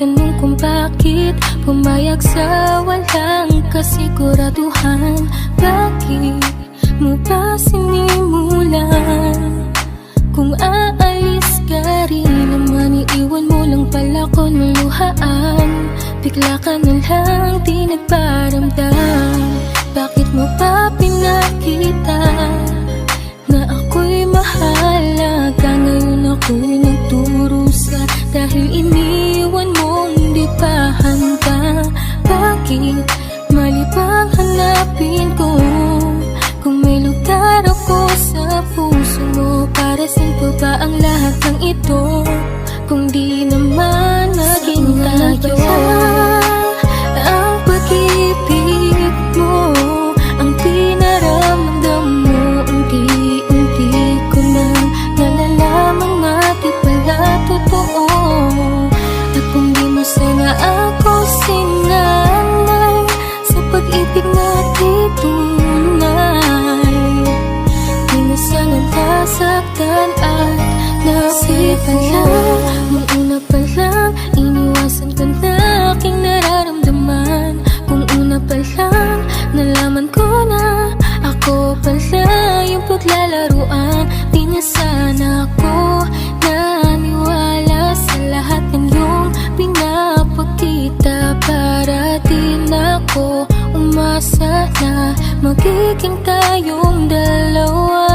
tanong kung bakit pumayag sa walang kasiguraduhan. Bakit mo ba sinimulan? Kung aalis ka rin naman, iiwan mo lang pala ko ng luhaan. Bigla ka na lang di nagparamdam. Bakit mo pa pinakita na ako'y mahalaga? Ngayon ako'y nagdurusa dahil iniwan mong di pa handa. Bakit mali bang hanapin ko kung may lugar ako sa puso mo? Para saan pa ba ang lahat ng ito kung di naman naging tayo? Ang pag-ibig mo ang pinaramdam mo, unti-unti ko nang nalalamang nga di pala totoo. At kung di mo sana ako sinanay sa pag-ibig natin tunay, di na sana nasaktan at napipalang. Nung una pa lang, iniwasan ko na aking nararamdaman. Kung una pa lang, nalaman ko na ako pala yung paglalaruan. Di na sana ako naniwala sa lahat ng iyong pinapakita. Para di na ako umasa na magiging tayong dalawa.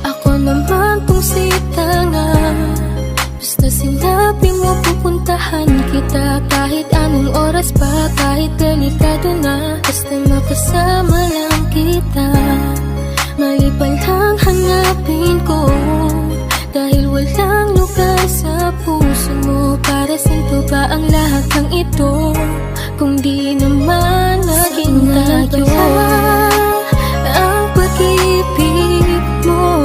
Ako naman tong si tanga, basta sinabi mo pupuntahan kita. Kahit anong oras pa, kahit delikado na, basta makasama lang kita. Mali pa lang hanapin ko dahil walang lugar sa puso mo. Para saan pa ba ang lahat ng ito kung di naman naging tayo? Ang pag-ibig mo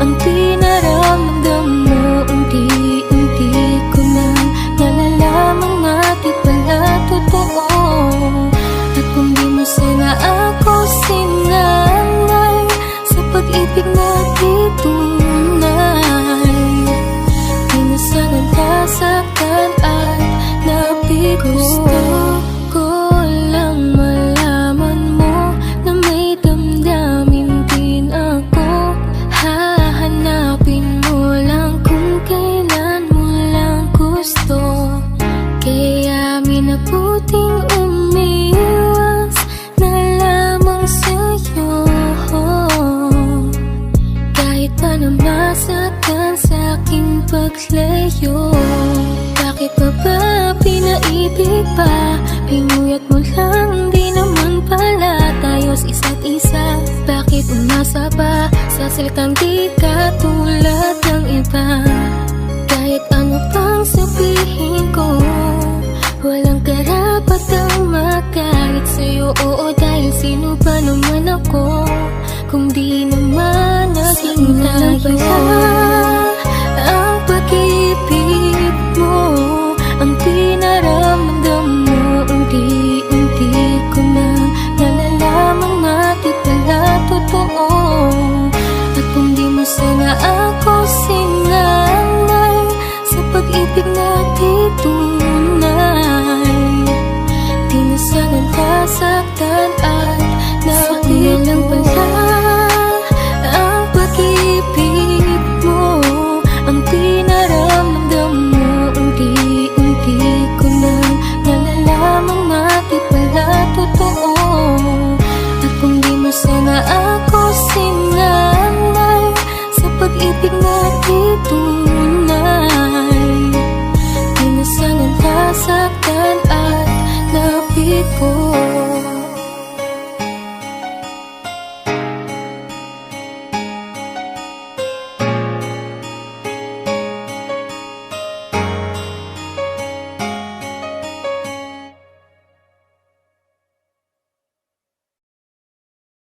ang pinaramdam mo, unti-unti ko nang nalalamang nga di pala totoo. At kung di mo sana ako sinanay sa pag-ibig natin tunay, di na sana nasaktan at nabigo. Gusto ko lang malaman mo na may damdamin din ako. Hahanapin mo lang kung kailan mo lang gusto. Kaya minabuting umiwas na lamang sa'yo, kahit pa na masaktan sa aking paglayo. Bakit pa ba pinaibig pa? Pinuyat mo lang, di naman pala tayo sa isa't isa. Bakit umasa pa sa salitang di katulad ng iba? Kahit ano pang sabihin ko, walang karapatang magalit sa'yo. Oo, dahil sino ba naman ako kung di naman naging tayo? Ang pag-ibig mo ang pinaramdam mo, unti-unti ko nang nalalamang nga di pala totoo. At kung di mo sana ako sinanay sa pag-ibig natin tunay, di na sana nasaktan